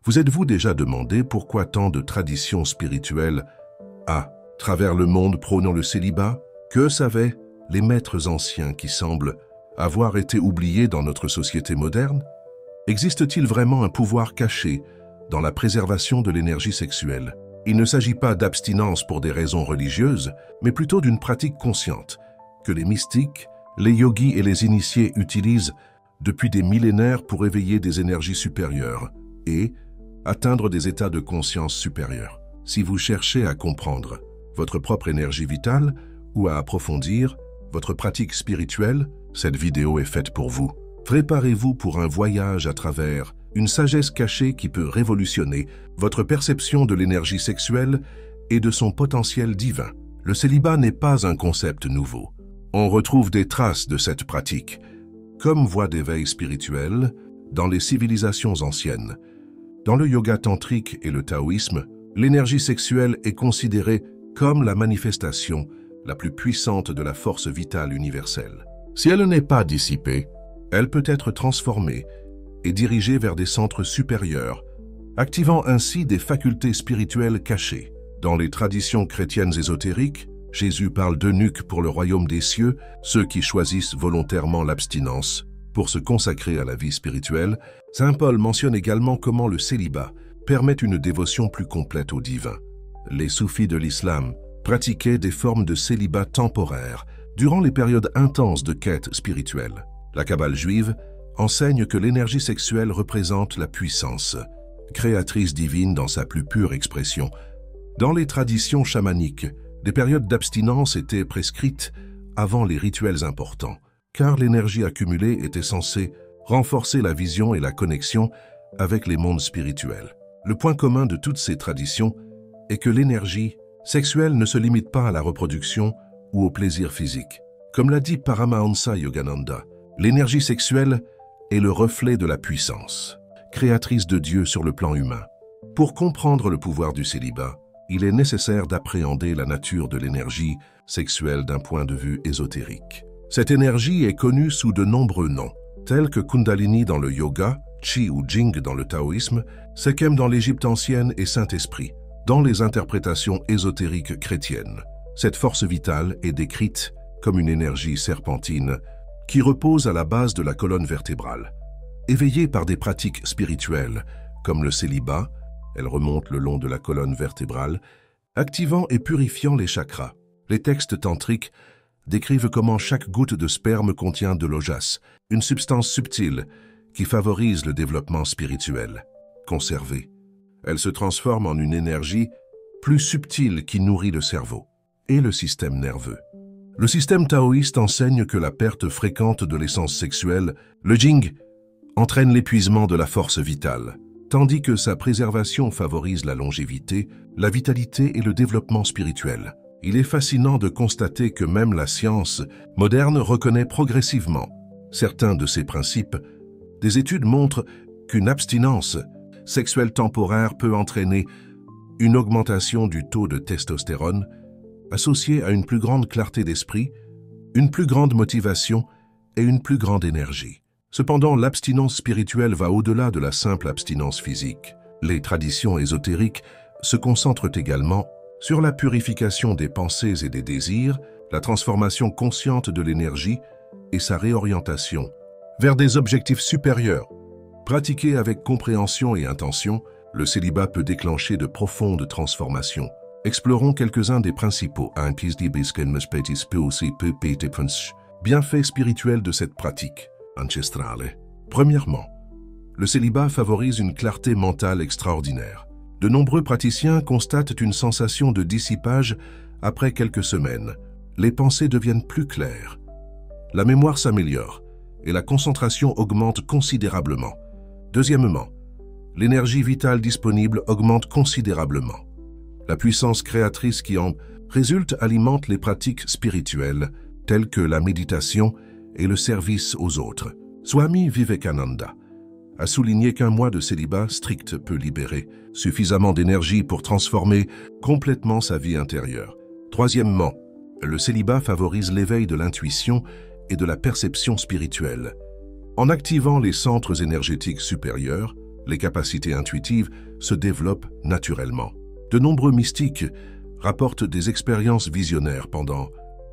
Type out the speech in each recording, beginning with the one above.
Vous êtes-vous déjà demandé pourquoi tant de traditions spirituelles à travers le monde prônant le célibat? Que savaient les maîtres anciens qui semblent avoir été oubliés dans notre société moderne? Existe-t-il vraiment un pouvoir caché dans la préservation de l'énergie sexuelle? Il ne s'agit pas d'abstinence pour des raisons religieuses, mais plutôt d'une pratique consciente que les mystiques, les yogis et les initiés utilisent depuis des millénaires pour éveiller des énergies supérieures et atteindre des états de conscience supérieurs. Si vous cherchez à comprendre votre propre énergie vitale ou à approfondir votre pratique spirituelle, cette vidéo est faite pour vous. Préparez-vous pour un voyage à travers une sagesse cachée qui peut révolutionner votre perception de l'énergie sexuelle et de son potentiel divin. Le célibat n'est pas un concept nouveau. On retrouve des traces de cette pratique, comme voie d'éveil spirituel, dans les civilisations anciennes. Dans le yoga tantrique et le taoïsme, l'énergie sexuelle est considérée comme la manifestation la plus puissante de la force vitale universelle. Si elle n'est pas dissipée, elle peut être transformée et dirigée vers des centres supérieurs, activant ainsi des facultés spirituelles cachées. Dans les traditions chrétiennes ésotériques, Jésus parle d'eunuques pour le royaume des cieux, ceux qui choisissent volontairement l'abstinence pour se consacrer à la vie spirituelle. Saint Paul mentionne également comment le célibat permet une dévotion plus complète au divin. Les soufis de l'islam pratiquaient des formes de célibat temporaire durant les périodes intenses de quête spirituelle. La Kabbale juive enseigne que l'énergie sexuelle représente la puissance, créatrice divine dans sa plus pure expression. Dans les traditions chamaniques, des périodes d'abstinence étaient prescrites avant les rituels importants, car l'énergie accumulée était censée renforcer la vision et la connexion avec les mondes spirituels. Le point commun de toutes ces traditions est que l'énergie sexuelle ne se limite pas à la reproduction ou au plaisir physique. Comme l'a dit Paramahansa Yogananda, l'énergie sexuelle est le reflet de la puissance, créatrice de Dieu sur le plan humain. Pour comprendre le pouvoir du célibat, il est nécessaire d'appréhender la nature de l'énergie sexuelle d'un point de vue ésotérique. Cette énergie est connue sous de nombreux noms, tels que Kundalini dans le yoga, Chi ou Jing dans le taoïsme, Sekhem dans l'Égypte ancienne et Saint-Esprit dans les interprétations ésotériques chrétiennes. Cette force vitale est décrite comme une énergie serpentine qui repose à la base de la colonne vertébrale. Éveillée par des pratiques spirituelles comme le célibat, elle remonte le long de la colonne vertébrale, activant et purifiant les chakras. Les textes tantriques décrivent comment chaque goutte de sperme contient de l'ojas, une substance subtile qui favorise le développement spirituel. Conservée, elle se transforme en une énergie plus subtile qui nourrit le cerveau et le système nerveux. Le système taoïste enseigne que la perte fréquente de l'essence sexuelle, le Jing, entraîne l'épuisement de la force vitale, tandis que sa préservation favorise la longévité, la vitalité et le développement spirituel. Il est fascinant de constater que même la science moderne reconnaît progressivement certains de ces principes. Des études montrent qu'une abstinence sexuelle temporaire peut entraîner une augmentation du taux de testostérone associée à une plus grande clarté d'esprit, une plus grande motivation et une plus grande énergie. Cependant, l'abstinence spirituelle va au-delà de la simple abstinence physique. Les traditions ésotériques se concentrent également sur la purification des pensées et des désirs, la transformation consciente de l'énergie et sa réorientation vers des objectifs supérieurs. Pratiqué avec compréhension et intention, le célibat peut déclencher de profondes transformations. Explorons quelques-uns des principaux bienfaits spirituels de cette pratique ancestrale. Premièrement, le célibat favorise une clarté mentale extraordinaire. De nombreux praticiens constatent une sensation de dissipage après quelques semaines. Les pensées deviennent plus claires. La mémoire s'améliore et la concentration augmente considérablement. Deuxièmement, l'énergie vitale disponible augmente considérablement. La puissance créatrice qui en résulte alimente les pratiques spirituelles, telles que la méditation et le service aux autres. Swami Vivekananda a souligné qu'un mois de célibat strict peut libérer suffisamment d'énergie pour transformer complètement sa vie intérieure. Troisièmement, le célibat favorise l'éveil de l'intuition et de la perception spirituelle. En activant les centres énergétiques supérieurs, Les capacités intuitives se développent naturellement. De nombreux mystiques rapportent des expériences visionnaires pendant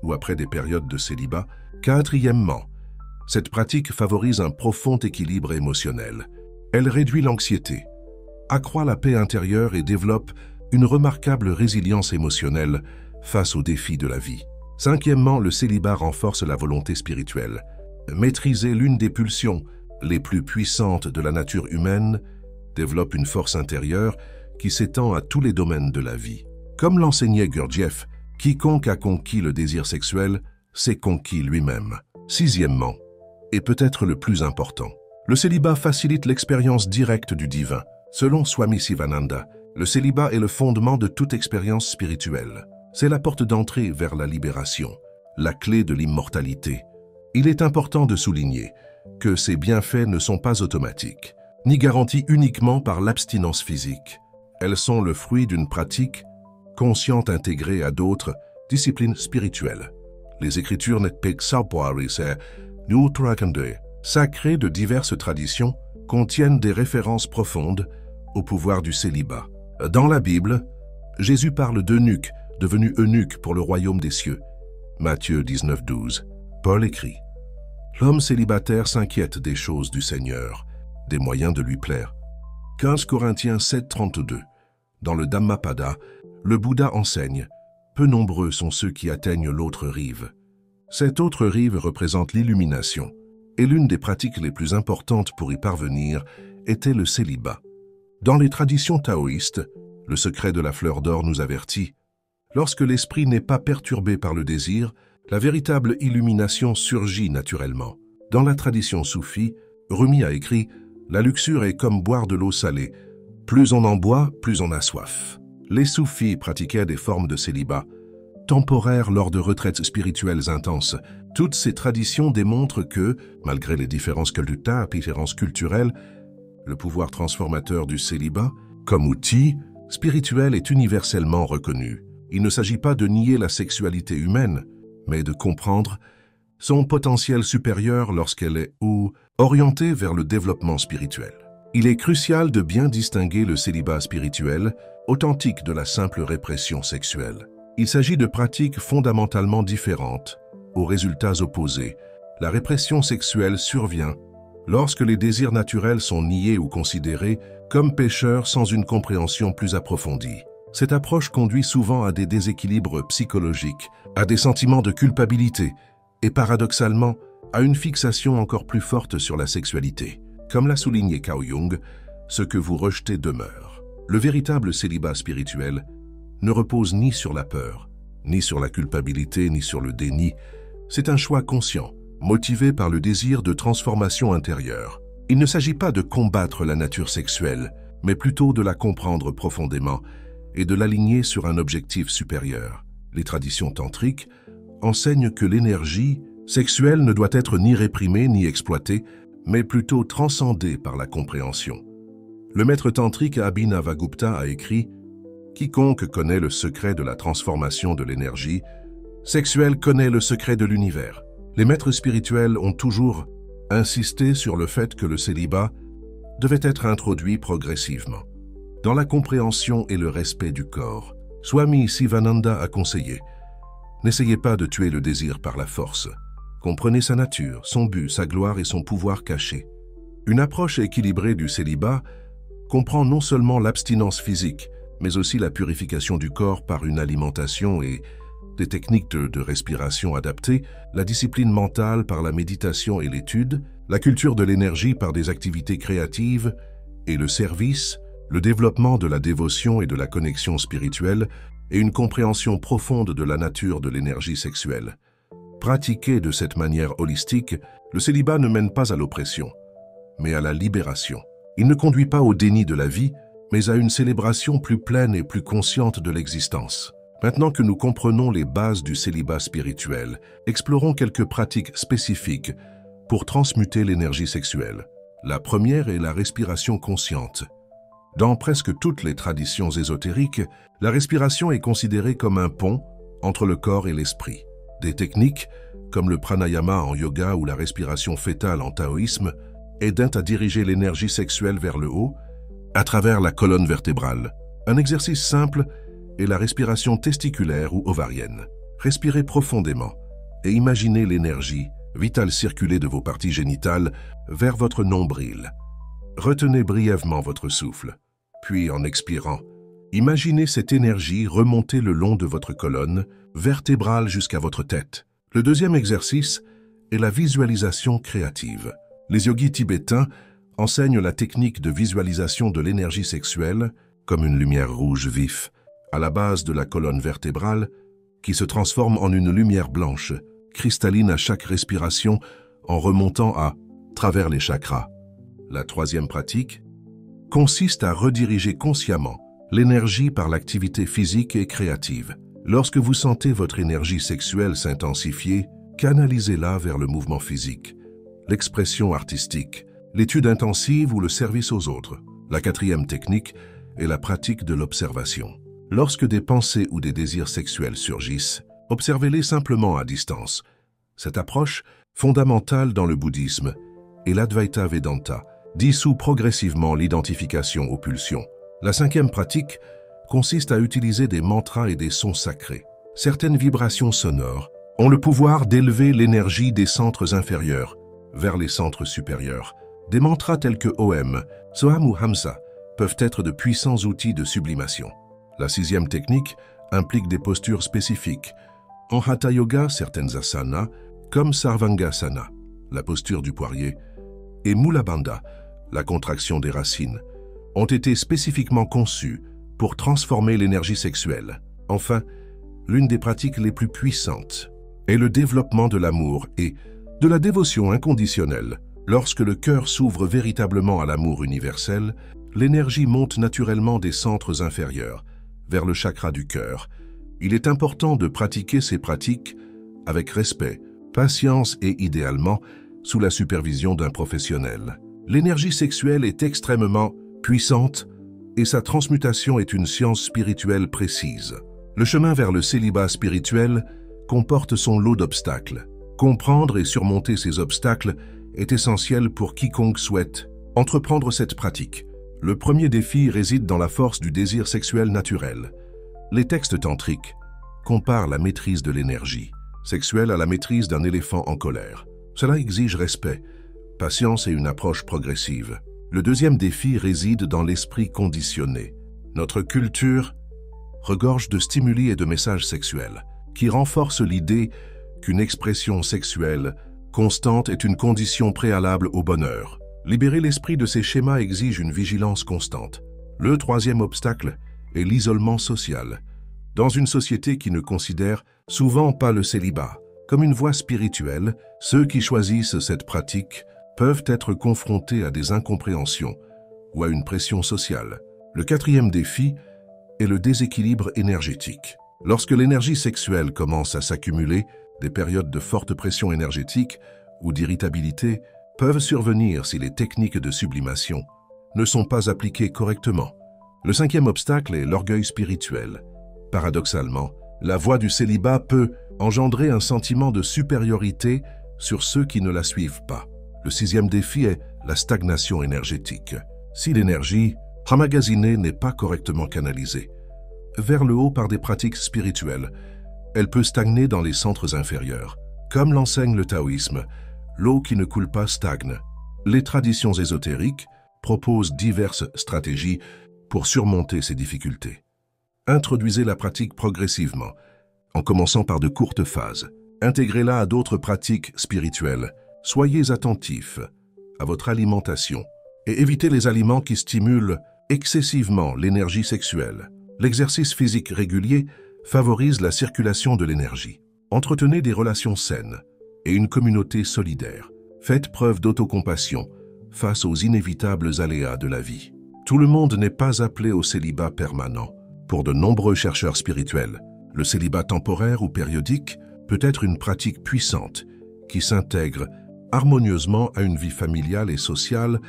ou après des périodes de célibat. Quatrièmement, cette pratique favorise un profond équilibre émotionnel. Elle réduit l'anxiété, accroît la paix intérieure et développe une remarquable résilience émotionnelle face aux défis de la vie. Cinquièmement, le célibat renforce la volonté spirituelle. Maîtriser l'une des pulsions les plus puissantes de la nature humaine développe une force intérieure qui s'étend à tous les domaines de la vie. Comme l'enseignait Gurdjieff, quiconque a conquis le désir sexuel s'est conquis lui-même. Sixièmement, et peut-être le plus important, le célibat facilite l'expérience directe du divin. Selon Swami Sivananda, le célibat est le fondement de toute expérience spirituelle. C'est la porte d'entrée vers la libération, la clé de l'immortalité. Il est important de souligner que ces bienfaits ne sont pas automatiques, ni garantis uniquement par l'abstinence physique. Elles sont le fruit d'une pratique consciente intégrée à d'autres disciplines spirituelles. Les écritures sacrées de diverses traditions contiennent des références profondes au pouvoir du célibat. Dans la Bible, Jésus parle d'eunuques devenus eunuques pour le royaume des cieux. Matthieu 19,12. Paul écrit: l'homme célibataire s'inquiète des choses du Seigneur, des moyens de lui plaire. 15 Corinthiens 7,32. Dans le Dhammapada, le Bouddha enseigne: peu nombreux sont ceux qui atteignent l'autre rive. Cette autre rive représente l'illumination, et l'une des pratiques les plus importantes pour y parvenir était le célibat. Dans les traditions taoïstes, le secret de la fleur d'or nous avertit: lorsque l'esprit n'est pas perturbé par le désir, la véritable illumination surgit naturellement. Dans la tradition soufie, Rumi a écrit: la luxure est comme boire de l'eau salée. Plus on en boit, plus on a soif. Les soufis pratiquaient des formes de célibat, temporaires lors de retraites spirituelles intenses. Toutes ces traditions démontrent que, malgré les différences culturelles, le pouvoir transformateur du célibat, comme outil spirituel, est universellement reconnu. Il ne s'agit pas de nier la sexualité humaine, mais de comprendre son potentiel supérieur lorsqu'elle est orientée vers le développement spirituel. Il est crucial de bien distinguer le célibat spirituel, authentique de la simple répression sexuelle. Il s'agit de pratiques fondamentalement différentes, aux résultats opposés. La répression sexuelle survient lorsque les désirs naturels sont niés ou considérés comme pécheurs sans une compréhension plus approfondie. Cette approche conduit souvent à des déséquilibres psychologiques, à des sentiments de culpabilité et paradoxalement à une fixation encore plus forte sur la sexualité. Comme l'a souligné Carl Jung, ce que vous rejetez demeure. Le véritable célibat spirituel ne repose ni sur la peur, ni sur la culpabilité, ni sur le déni. C'est un choix conscient, motivé par le désir de transformation intérieure. Il ne s'agit pas de combattre la nature sexuelle, mais plutôt de la comprendre profondément et de l'aligner sur un objectif supérieur. Les traditions tantriques enseignent que l'énergie sexuelle ne doit être ni réprimée ni exploitée, mais plutôt transcendée par la compréhension. Le maître tantrique Abhinavagupta a écrit: quiconque connaît le secret de la transformation de l'énergie sexuelle connaît le secret de l'univers. Les maîtres spirituels ont toujours insisté sur le fait que le célibat devait être introduit progressivement, dans la compréhension et le respect du corps. Swami Sivananda a conseillé: n'essayez pas de tuer le désir par la force. Comprenez sa nature, son but, sa gloire et son pouvoir caché. Une approche équilibrée du célibat comprend non seulement l'abstinence physique, mais aussi la purification du corps par une alimentation et des techniques de respiration adaptées, la discipline mentale par la méditation et l'étude, la culture de l'énergie par des activités créatives et le service, le développement de la dévotion et de la connexion spirituelle et une compréhension profonde de la nature de l'énergie sexuelle. Pratiqué de cette manière holistique, le célibat ne mène pas à l'oppression, mais à la libération. Il ne conduit pas au déni de la vie, mais à une célébration plus pleine et plus consciente de l'existence. Maintenant que nous comprenons les bases du célibat spirituel, explorons quelques pratiques spécifiques pour transmuter l'énergie sexuelle. La première est la respiration consciente. Dans presque toutes les traditions ésotériques, la respiration est considérée comme un pont entre le corps et l'esprit. Des techniques, comme le pranayama en yoga ou la respiration fœtale en taoïsme, aidant à diriger l'énergie sexuelle vers le haut à travers la colonne vertébrale. Un exercice simple est la respiration testiculaire ou ovarienne. Respirez profondément et imaginez l'énergie vitale circuler de vos parties génitales vers votre nombril. Retenez brièvement votre souffle, puis en expirant, imaginez cette énergie remonter le long de votre colonne vertébrale jusqu'à votre tête. Le deuxième exercice est la visualisation créative. Les yogis tibétains enseignent la technique de visualisation de l'énergie sexuelle comme une lumière rouge vif à la base de la colonne vertébrale qui se transforme en une lumière blanche, cristalline à chaque respiration en remontant à travers les chakras. La troisième pratique consiste à rediriger consciemment l'énergie par l'activité physique et créative. Lorsque vous sentez votre énergie sexuelle s'intensifier, canalisez-la vers le mouvement physique, l'expression artistique, l'étude intensive ou le service aux autres. La quatrième technique est la pratique de l'observation. Lorsque des pensées ou des désirs sexuels surgissent, observez-les simplement à distance. Cette approche, fondamentale dans le bouddhisme, et l'Advaita Vedanta, dissout progressivement l'identification aux pulsions. La cinquième pratique consiste à utiliser des mantras et des sons sacrés. Certaines vibrations sonores ont le pouvoir d'élever l'énergie des centres inférieurs vers les centres supérieurs. Des mantras tels que Om, Soham ou Hamsa peuvent être de puissants outils de sublimation. La sixième technique implique des postures spécifiques. En Hatha Yoga, certaines asanas, comme Sarvangasana, la posture du poirier, et Mula Bandha, la contraction des racines, ont été spécifiquement conçues pour transformer l'énergie sexuelle. Enfin, l'une des pratiques les plus puissantes est le développement de l'amour et de la dévotion inconditionnelle. Lorsque le cœur s'ouvre véritablement à l'amour universel, l'énergie monte naturellement des centres inférieurs vers le chakra du cœur. Il est important de pratiquer ces pratiques avec respect, patience et idéalement sous la supervision d'un professionnel. L'énergie sexuelle est extrêmement puissante et sa transmutation est une science spirituelle précise. Le chemin vers le célibat spirituel comporte son lot d'obstacles. Comprendre et surmonter ces obstacles est essentiel pour quiconque souhaite entreprendre cette pratique. Le premier défi réside dans la force du désir sexuel naturel. Les textes tantriques comparent la maîtrise de l'énergie sexuelle à la maîtrise d'un éléphant en colère. Cela exige respect, patience et une approche progressive. Le deuxième défi réside dans l'esprit conditionné. Notre culture regorge de stimuli et de messages sexuels qui renforcent l'idée qu'une expression sexuelle constante est une condition préalable au bonheur. Libérer l'esprit de ces schémas exige une vigilance constante. Le troisième obstacle est l'isolement social. Dans une société qui ne considère souvent pas le célibat comme une voie spirituelle, ceux qui choisissent cette pratique peuvent être confrontés à des incompréhensions ou à une pression sociale. Le quatrième défi est le déséquilibre énergétique. Lorsque l'énergie sexuelle commence à s'accumuler, des périodes de forte pression énergétique ou d'irritabilité peuvent survenir si les techniques de sublimation ne sont pas appliquées correctement. Le cinquième obstacle est l'orgueil spirituel. Paradoxalement, la voie du célibat peut engendrer un sentiment de supériorité sur ceux qui ne la suivent pas. Le sixième défi est la stagnation énergétique. Si l'énergie emmagasinée n'est pas correctement canalisée vers le haut par des pratiques spirituelles, elle peut stagner dans les centres inférieurs. Comme l'enseigne le taoïsme, l'eau qui ne coule pas stagne. Les traditions ésotériques proposent diverses stratégies pour surmonter ces difficultés. Introduisez la pratique progressivement, en commençant par de courtes phases. Intégrez-la à d'autres pratiques spirituelles. Soyez attentifs à votre alimentation et évitez les aliments qui stimulent excessivement l'énergie sexuelle. L'exercice physique régulier favorise la circulation de l'énergie. Entretenez des relations saines et une communauté solidaire. Faites preuve d'autocompassion face aux inévitables aléas de la vie. Tout le monde n'est pas appelé au célibat permanent. Pour de nombreux chercheurs spirituels, le célibat temporaire ou périodique peut être une pratique puissante qui s'intègre harmonieusement à une vie familiale et sociale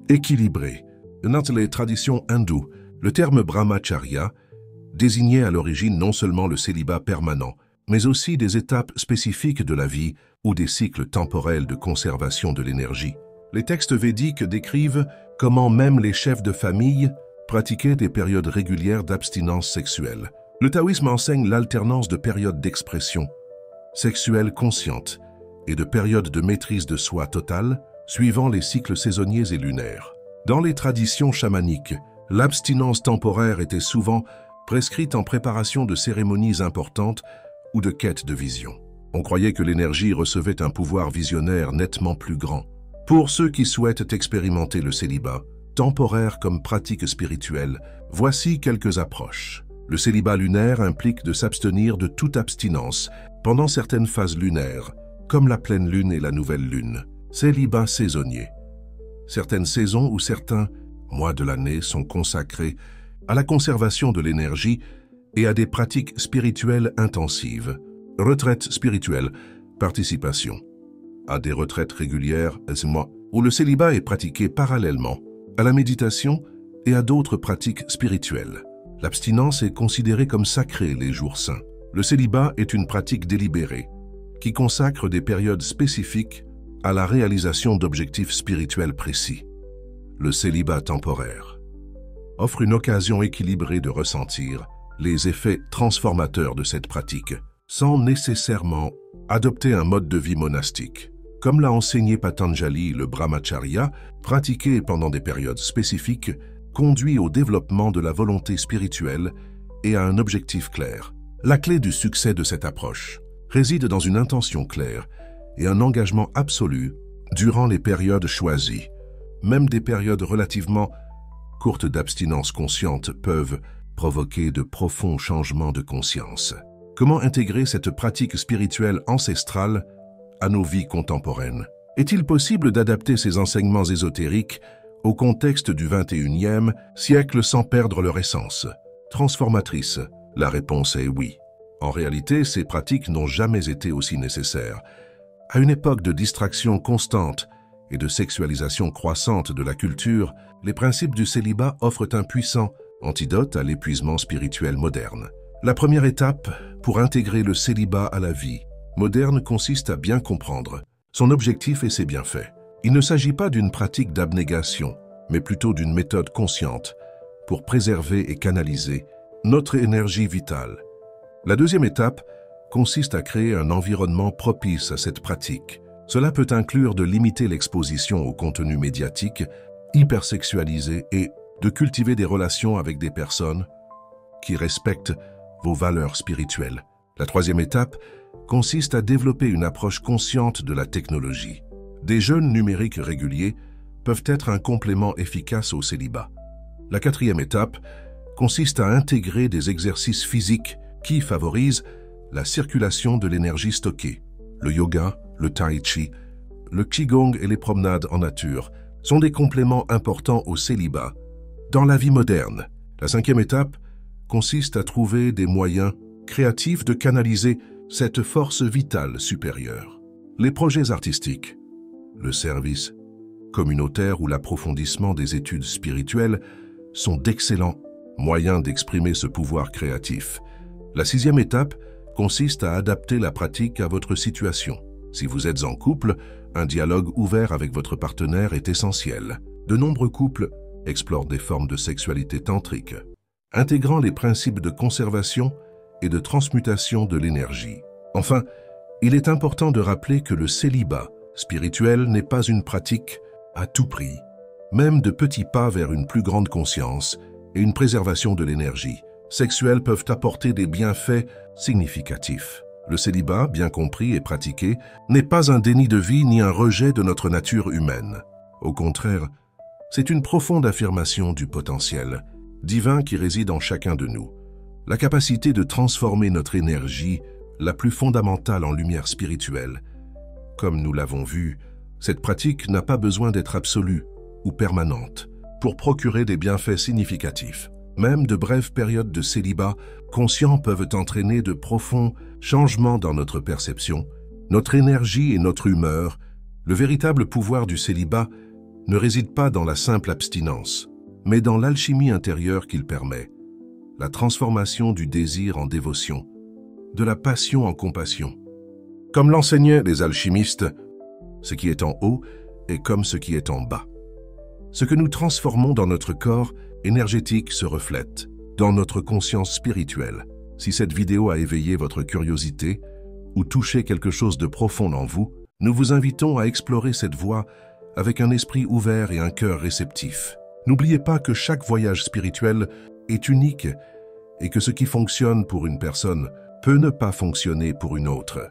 équilibrée. Dans les traditions hindoues, le terme brahmacharya désignait à l'origine non seulement le célibat permanent, mais aussi des étapes spécifiques de la vie ou des cycles temporels de conservation de l'énergie. Les textes védiques décrivent comment même les chefs de famille pratiquaient des périodes régulières d'abstinence sexuelle. Le taoïsme enseigne l'alternance de périodes d'expression sexuelle consciente et de périodes de maîtrise de soi totale, suivant les cycles saisonniers et lunaires. Dans les traditions chamaniques, l'abstinence temporaire était souvent prescrite en préparation de cérémonies importantes ou de quêtes de vision. On croyait que l'énergie recevait un pouvoir visionnaire nettement plus grand. Pour ceux qui souhaitent expérimenter le célibat, temporaire comme pratique spirituelle, voici quelques approches. Le célibat lunaire implique de s'abstenir de toute abstinence pendant certaines phases lunaires, comme la pleine lune et la nouvelle lune. Célibat saisonnier. Certaines saisons ou certains mois de l'année sont consacrés à la conservation de l'énergie et à des pratiques spirituelles intensives. Retraite spirituelle, participation à des retraites régulières, où le célibat est pratiqué parallèlement à la méditation et à d'autres pratiques spirituelles. L'abstinence est considérée comme sacrée les jours saints. Le célibat est une pratique délibérée qui consacre des périodes spécifiques à la réalisation d'objectifs spirituels précis. Le célibat temporaire offre une occasion équilibrée de ressentir les effets transformateurs de cette pratique, sans nécessairement adopter un mode de vie monastique. Comme l'a enseigné Patanjali, le brahmacharya, pratiqué pendant des périodes spécifiques, conduit au développement de la volonté spirituelle et à un objectif clair. La clé du succès de cette approche réside dans une intention claire et un engagement absolu durant les périodes choisies. Même des périodes relativement courtes d'abstinence consciente peuvent provoquer de profonds changements de conscience. Comment intégrer cette pratique spirituelle ancestrale à nos vies contemporaines? Est-il possible d'adapter ces enseignements ésotériques au contexte du XXIe siècle sans perdre leur essence transformatrice? La réponse est oui. En réalité, ces pratiques n'ont jamais été aussi nécessaires. À une époque de distraction constante et de sexualisation croissante de la culture, les principes du célibat offrent un puissant antidote à l'épuisement spirituel moderne. La première étape pour intégrer le célibat à la vie moderne consiste à bien comprendre son objectif et ses bienfaits. Il ne s'agit pas d'une pratique d'abnégation, mais plutôt d'une méthode consciente pour préserver et canaliser notre énergie vitale. La deuxième étape consiste à créer un environnement propice à cette pratique. Cela peut inclure de limiter l'exposition au contenu médiatique hypersexualisé et de cultiver des relations avec des personnes qui respectent vos valeurs spirituelles. La troisième étape consiste à développer une approche consciente de la technologie. Des jeûnes numériques réguliers peuvent être un complément efficace au célibat. La quatrième étape consiste à intégrer des exercices physiques qui favorisent la circulation de l'énergie stockée. Le yoga, le tai chi, le qigong et les promenades en nature sont des compléments importants au célibat. Dans la vie moderne, la cinquième étape consiste à trouver des moyens créatifs de canaliser cette force vitale supérieure. Les projets artistiques, le service communautaire ou l'approfondissement des études spirituelles sont d'excellents moyens d'exprimer ce pouvoir créatif. La sixième étape consiste à adapter la pratique à votre situation. Si vous êtes en couple, un dialogue ouvert avec votre partenaire est essentiel. De nombreux couples explorent des formes de sexualité tantrique, intégrant les principes de conservation et de transmutation de l'énergie. Enfin, il est important de rappeler que le célibat spirituel n'est pas une pratique à tout prix. Même de petits pas vers une plus grande conscience et une préservation de l'énergie sexuelle peuvent apporter des bienfaits significatifs. Le célibat, bien compris et pratiqué, n'est pas un déni de vie ni un rejet de notre nature humaine. Au contraire, c'est une profonde affirmation du potentiel divin qui réside en chacun de nous. La capacité de transformer notre énergie la plus fondamentale en lumière spirituelle. Comme nous l'avons vu, cette pratique n'a pas besoin d'être absolue ou permanente pour procurer des bienfaits significatifs. Même de brèves périodes de célibat conscient peuvent entraîner de profonds changements dans notre perception, notre énergie et notre humeur. Le véritable pouvoir du célibat ne réside pas dans la simple abstinence, mais dans l'alchimie intérieure qu'il permet, la transformation du désir en dévotion, de la passion en compassion. Comme l'enseignaient les alchimistes, ce qui est en haut est comme ce qui est en bas. Ce que nous transformons dans notre corps énergétique se reflète dans notre conscience spirituelle. Si cette vidéo a éveillé votre curiosité ou touché quelque chose de profond en vous, nous vous invitons à explorer cette voie avec un esprit ouvert et un cœur réceptif. N'oubliez pas que chaque voyage spirituel est unique et que ce qui fonctionne pour une personne peut ne pas fonctionner pour une autre.